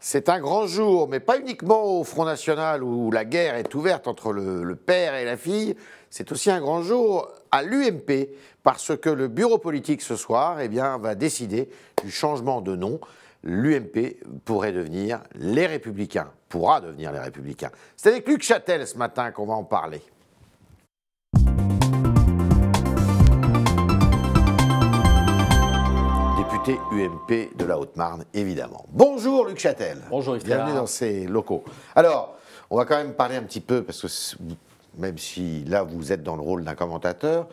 C'est un grand jour, mais pas uniquement au Front National où la guerre est ouverte entre le père et la fille, c'est aussi un grand jour à l'UMP parce que le bureau politique ce soir va décider du changement de nom. L'UMP pourrait devenir les Républicains, pourra devenir les Républicains. C'est avec Luc Châtel ce matin qu'on va en parler. Député UMP de la Haute-Marne, évidemment. Bonjour Luc Châtel. Bonjour Yves. Bienvenue dans ces locaux. Alors, on va quand même parler un petit peu, parce que même si là vous êtes dans le rôle d'un commentateur,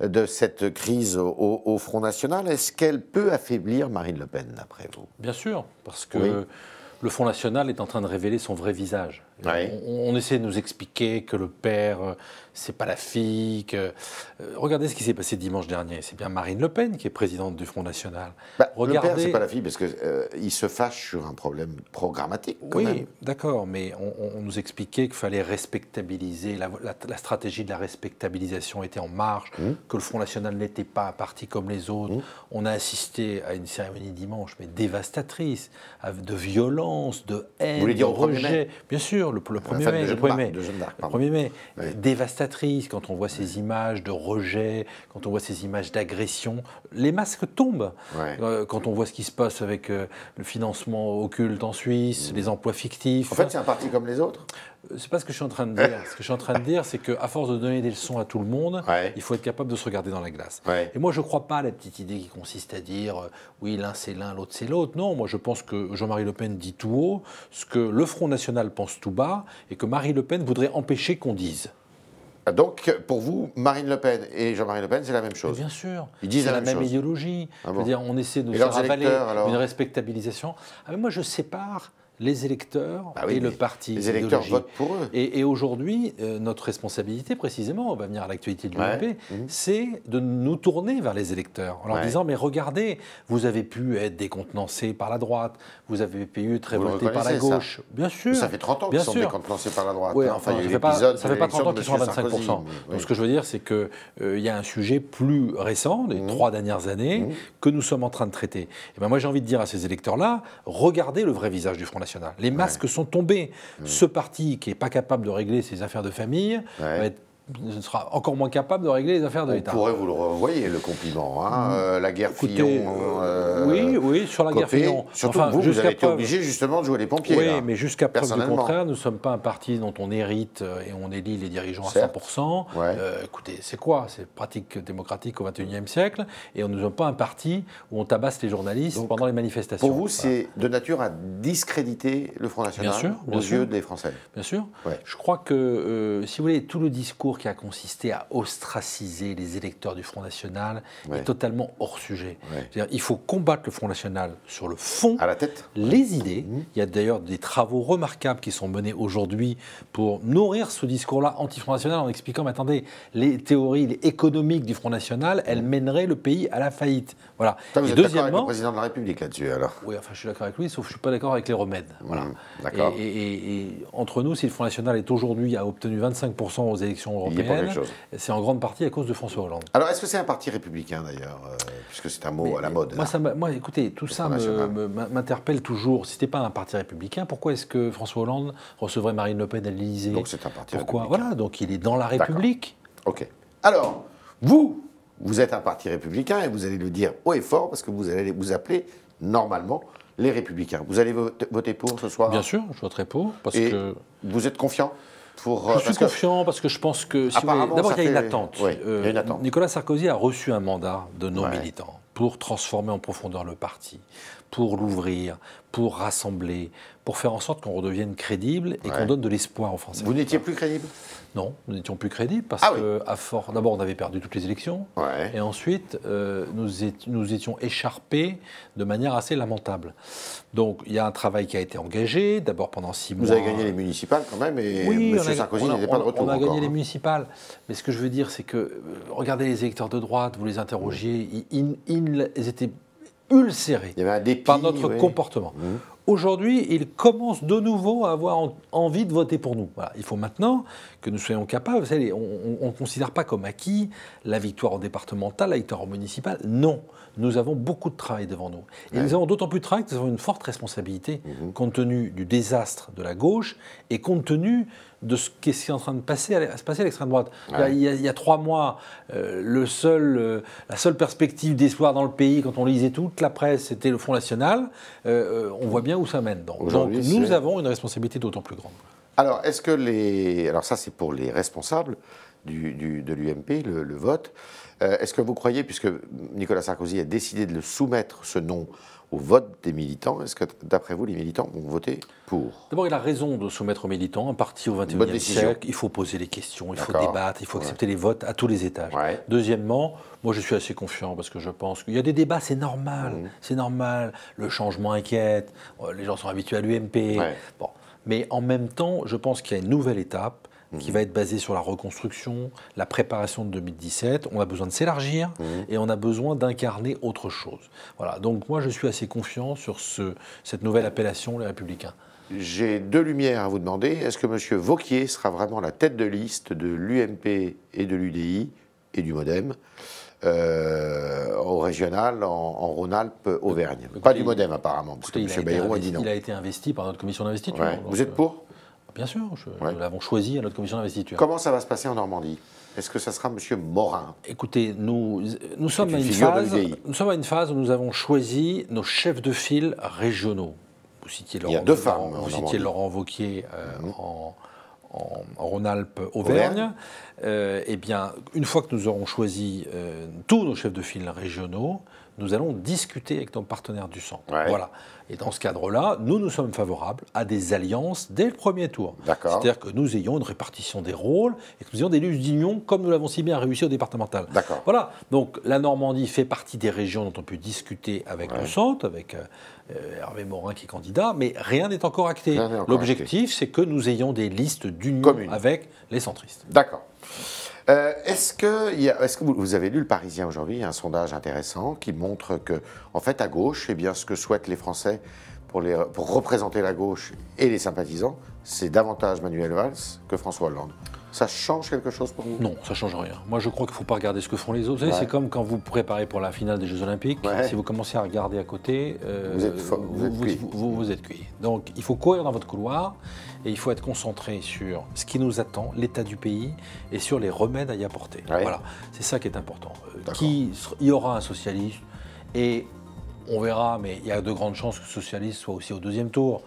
de cette crise au Front National, est-ce qu'elle peut affaiblir Marine Le Pen, d'après vous? Bien sûr, parce que le Front National est en train de révéler son vrai visage. Oui. On essaie de nous expliquer que le père, c'est pas la fille. Regardez ce qui s'est passé dimanche dernier. C'est bien Marine Le Pen qui est présidente du Front National. Le père, c'est pas la fille, parce qu'il se fâche sur un problème programmatique, quand même. Oui, d'accord, mais on nous expliquait qu'il fallait respectabiliser, la stratégie de la respectabilisation était en marche, que le Front National n'était pas un parti comme les autres. On a assisté à une cérémonie dimanche, mais dévastatrice, de violence, de haine, Vous voulez dire de au 1er mai? rejet. Bien sûr, le 1er mai. Le 1er mai, Oui. dévastatrice, quand on voit ces images de rejet, quand on voit ces images d'agression. Les masques tombent. Ouais. Quand on voit ce qui se passe avec le financement occulte en Suisse, les emplois fictifs. En fait, c'est un parti comme les autres? C'est pas ce que je suis en train de dire. Ce que je suis en train de dire, c'est qu'à force de donner des leçons à tout le monde, il faut être capable de se regarder dans la glace. Et moi, je ne crois pas à la petite idée qui consiste à dire oui, l'un c'est l'un, l'autre c'est l'autre. Non, moi je pense que Jean-Marie Le Pen dit tout haut ce que le Front National pense tout bas et que Marine Le Pen voudrait empêcher qu'on dise. Donc, pour vous, Marine Le Pen et Jean-Marie Le Pen, c'est la même chose? Mais bien sûr, ils disent la même chose. Idéologie. Ah bon. Je veux dire, on essaie de nous faire avaler une respectabilisation. Ah, mais moi, je sépare les électeurs et le parti. Les électeurs votent pour eux. Et aujourd'hui, notre responsabilité, précisément, on va venir à l'actualité de l'UMP, c'est de nous tourner vers les électeurs en leur disant, mais regardez, vous avez pu être décontenancé par la droite, vous avez pu être révolté par la gauche. Bien sûr. Ça fait 30 ans qu'ils sont décontenancés par la droite. Oui, enfin, ça ne fait pas 30 ans qu'ils sont à 25%. Donc ce que je veux dire, c'est qu'il y a un sujet plus récent, des 3 dernières années, que nous sommes en train de traiter. Et ben moi, j'ai envie de dire à ces électeurs-là, regardez le vrai visage du Front National. Les masques sont tombés. Ce parti qui n'est pas capable de régler ses affaires de famille sera encore moins capable de régler les affaires de l'État. On pourrait vous le renvoyer, le compliment. La guerre Fillon. Oui, sur la guerre Fillon. Surtout vous avez été obligé justement de jouer les pompiers. Oui, mais jusqu'à preuve du contraire, nous ne sommes pas un parti dont on hérite et on élit les dirigeants à 100%. Écoutez, c'est quoi? C'est pratique démocratique au XXIe siècle. Et nous ne sommes pas un parti où on tabasse les journalistes pendant les manifestations. Pour vous, c'est de nature à discréditer le Front National aux yeux des Français? Bien sûr. Je crois que, si vous voulez, tout le discours qui a consisté à ostraciser les électeurs du Front National est totalement hors sujet. Il faut combattre le Front National sur le fond, à la tête, les idées. Il y a d'ailleurs des travaux remarquables qui sont menés aujourd'hui pour nourrir ce discours-là anti-Front National en expliquant, mais attendez, les théories économiques du Front National, elles mèneraient le pays à la faillite. Voilà. Vous êtes d'accord avec le président de la République là-dessus, alors? Oui, enfin, je suis d'accord avec lui, sauf que je ne suis pas d'accord avec les remèdes. Voilà. D'accord. Et entre nous, si le Front National est aujourd'hui a obtenu 25% aux élections européennes, c'est en grande partie à cause de François Hollande. Alors, est-ce que c'est un parti républicain, d'ailleurs, puisque c'est un mot à la mode? Moi, écoutez, tout ça m'interpelle toujours. Si ce n'était pas un parti républicain, pourquoi est-ce que François Hollande recevrait Marine Le Pen à l'Élysée? Donc c'est un parti républicain. Voilà, donc il est dans la République. Ok. Alors, vous êtes un parti républicain et vous allez le dire haut et fort parce que vous allez vous appeler normalement les Républicains. Vous allez voter pour ce soir? Bien sûr, je voterai pour. Vous êtes confiant? Je suis confiant parce que je pense que... D'abord, il y a une attente. Il y a une attente. Nicolas Sarkozy a reçu un mandat de nos militants pour transformer en profondeur le parti, pour l'ouvrir, pour rassembler, pour faire en sorte qu'on redevienne crédible et qu'on donne de l'espoir aux Français. Vous n'étiez plus crédible? Non, nous n'étions plus crédibles parce que, d'abord, on avait perdu toutes les élections, et ensuite, nous étions écharpés de manière assez lamentable. Donc, il y a un travail qui a été engagé, d'abord pendant 6 mois. Vous avez gagné les municipales quand même, et M. Sarkozy n'était pas de retour encore. On a gagné les municipales, mais ce que je veux dire, c'est que, regardez les électeurs de droite, vous les interrogiez, ils étaient ulcérés par notre comportement. aujourd'hui, ils commencent de nouveau à avoir envie de voter pour nous. Voilà. Il faut maintenant que nous soyons capables, vous savez, on ne considère pas comme acquis la victoire au départemental, la victoire au municipal. Non, nous avons beaucoup de travail devant nous. Et nous avons d'autant plus de travail que nous avons une forte responsabilité compte tenu du désastre de la gauche et compte tenu de ce qui est en train de se passer à l'extrême droite. Il y a 3 mois, la seule perspective d'espoir dans le pays, quand on lisait toute la presse, c'était le Front National. On voit bien où ça mène. Donc nous avons une responsabilité d'autant plus grande. Alors, est-ce que alors ça c'est pour les responsables de l'UMP, le vote. Est-ce que vous croyez, puisque Nicolas Sarkozy a décidé de le soumettre, ce nom, au vote des militants, est-ce que, d'après vous, les militants vont voter pour? D'abord, il a raison de soumettre aux militants. Un parti au XXIe siècle, il faut poser les questions, il faut débattre, il faut accepter les votes à tous les étages. Deuxièmement, moi je suis assez confiant parce que je pense qu'il y a des débats, c'est normal. C'est normal. Le changement inquiète, les gens sont habitués à l'UMP. Bon. Mais en même temps, je pense qu'il y a une nouvelle étape qui va être basée sur la reconstruction, la préparation de 2017. On a besoin de s'élargir et on a besoin d'incarner autre chose. Voilà. Donc moi, je suis assez confiant sur cette nouvelle appellation, les Républicains. J'ai 2 lumières à vous demander. Est-ce que M. Wauquiez sera vraiment la tête de liste de l'UMP et de l'UDI et du MoDem au régional en Rhône-Alpes, Auvergne? Pas du MoDem apparemment, parce que M. Bayrou a dit non. Il a été investi par notre commission d'investiture. Vous êtes pour? Bien sûr, nous l'avons choisi à notre commission d'investiture. Comment ça va se passer en Normandie? Est-ce que ça sera M. Morin? Écoutez, nous sommes à une phase où nous avons choisi nos chefs de file régionaux. Vous citiez Laurent, il y a 2 femmes. Vous citiez Laurent Wauquiez en Rhône-Alpes, Auvergne. Eh bien, une fois que nous aurons choisi tous nos chefs de file régionaux, nous allons discuter avec nos partenaires du centre. Voilà. Et dans ce cadre-là, nous sommes favorables à des alliances dès le premier tour. C'est-à-dire que nous ayons une répartition des rôles et que nous ayons des listes d'union comme nous l'avons si bien réussi au départemental. Voilà. Donc la Normandie fait partie des régions dont on peut discuter avec le centre, avec Hervé Morin qui est candidat, mais rien n'est encore acté. L'objectif, c'est que nous ayons des listes d'union avec les centristes. D'accord. Est-ce que vous avez lu Le Parisien aujourd'hui? Il y a un sondage intéressant qui montre que, en fait, à gauche, eh bien, ce que souhaitent les Français pour représenter la gauche et les sympathisants, c'est davantage Manuel Valls que François Hollande. Ça change quelque chose pour vous? Non, ça ne change rien. Moi, je crois qu'il ne faut pas regarder ce que font les autres. C'est comme quand vous préparez pour la finale des Jeux Olympiques. Si vous commencez à regarder à côté, vous êtes cuit. Donc, il faut courir dans votre couloir et il faut être concentré sur ce qui nous attend, l'état du pays, et sur les remèdes à y apporter. Voilà, c'est ça qui est important. Il y aura un socialiste et on verra, mais il y a de grandes chances que le socialiste soit aussi au 2e tour.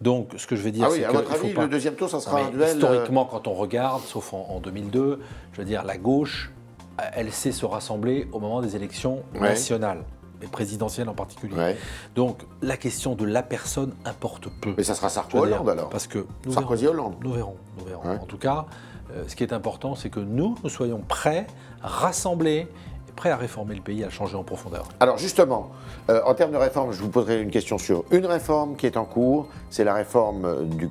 Donc, ce que je vais dire, c'est que... à votre avis, le 2e tour, ça sera un duel... Historiquement, quand on regarde, sauf en 2002, je veux dire, la gauche, elle sait se rassembler au moment des élections nationales, et présidentielles en particulier. Donc, la question de la personne importe peu. Mais ça sera Sarkozy-Hollande, alors? Parce que Sarkozy-Hollande. Nous verrons. En tout cas, ce qui est important, c'est que nous soyons prêts, rassemblés, prêt à réformer le pays, à le changer en profondeur. Alors justement, en termes de réforme, je vous poserai une question sur une réforme qui est en cours, c'est la réforme du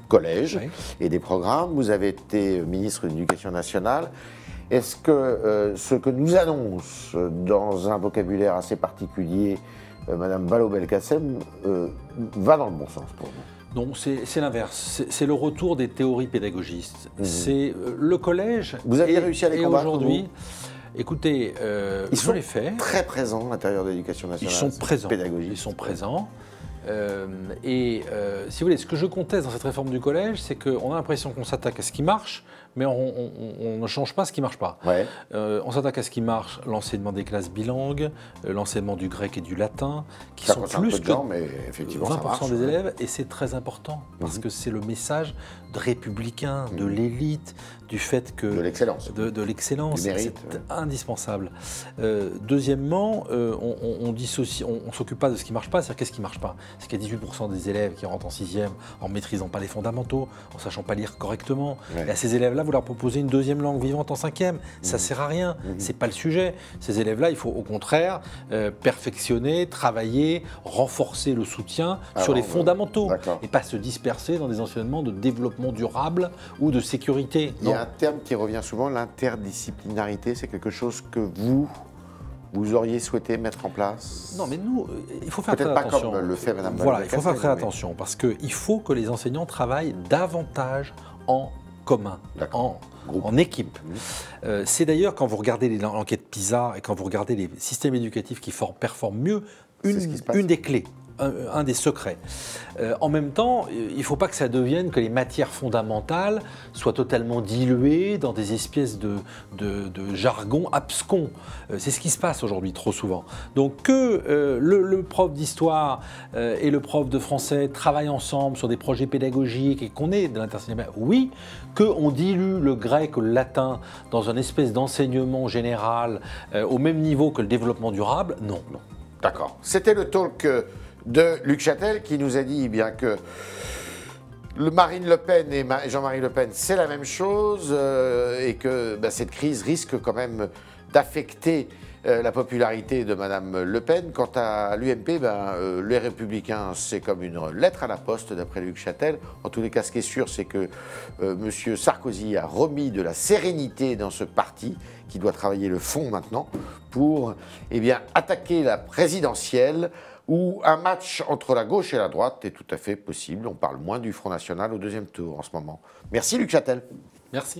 collège et des programmes. Vous avez été ministre de l'Éducation nationale. Est-ce que ce que nous annonce dans un vocabulaire assez particulier Madame Vallaud-Belkacem va dans le bon sens pour vous? Non, c'est l'inverse. C'est le retour des théories pédagogistes. C'est le collège. Vous avez réussi à les combattre aujourd'hui. Écoutez, ils sont très présents à l'intérieur de l'Éducation nationale. Ils sont présents. Ils sont présents. Si vous voulez, ce que je conteste dans cette réforme du collège, c'est qu'on a l'impression qu'on s'attaque à ce qui marche, mais on ne change pas ce qui ne marche pas. On s'attaque à ce qui marche, l'enseignement des classes bilingues, l'enseignement du grec et du latin, qui sont plus que 20% des élèves, et c'est très important, parce que c'est le message républicain, de l'élite, du fait que... De l'excellence. De l'excellence, c'est indispensable. Deuxièmement, on ne s'occupe pas de ce qui ne marche pas, c'est-à-dire qu'est-ce qui ne marche pas? C'est qu'il y a 18% des élèves qui rentrent en 6e en ne maîtrisant pas les fondamentaux, en ne sachant pas lire correctement. Et à ces élèves-là, vous leur proposez une 2e langue vivante en 5e. Ça ne sert à rien, ce n'est pas le sujet. Ces élèves-là, il faut au contraire perfectionner, travailler, renforcer le soutien sur les fondamentaux et pas se disperser dans des enseignements de développement durable ou de sécurité. Il y a un terme qui revient souvent, l'interdisciplinarité. C'est quelque chose que vous vous auriez souhaité mettre en place? Non, mais nous, il faut faire très attention. Peut-être pas comme le fait Mme Voilà, il faut faire très attention, parce qu'il faut que les enseignants travaillent davantage en commun, en équipe. C'est d'ailleurs, quand vous regardez l'enquête PISA et quand vous regardez les systèmes éducatifs qui performent mieux, une des clés. Un des secrets. En même temps, il ne faut pas que ça devienne que les matières fondamentales soient totalement diluées dans des espèces de jargon abscons. C'est ce qui se passe aujourd'hui trop souvent. Donc que le prof d'histoire et le prof de français travaillent ensemble sur des projets pédagogiques et qu'on ait de l'interséminaire, oui. Qu'on dilue le grec ou le latin dans une espèce d'enseignement général au même niveau que le développement durable, non. D'accord. C'était le talk de Luc Chatel qui nous a dit bien que Marine Le Pen et Jean-Marie Le Pen, c'est la même chose et que cette crise risque quand même d'affecter la popularité de Madame Le Pen. Quant à l'UMP, les Républicains, c'est comme une lettre à la poste, d'après Luc Chatel. En tous les cas, ce qui est sûr, c'est que M. Sarkozy a remis de la sérénité dans ce parti, qui doit travailler le fond maintenant, pour attaquer la présidentielle, où un match entre la gauche et la droite est tout à fait possible. On parle moins du Front National au deuxième tour en ce moment. Merci Luc Chatel. Merci.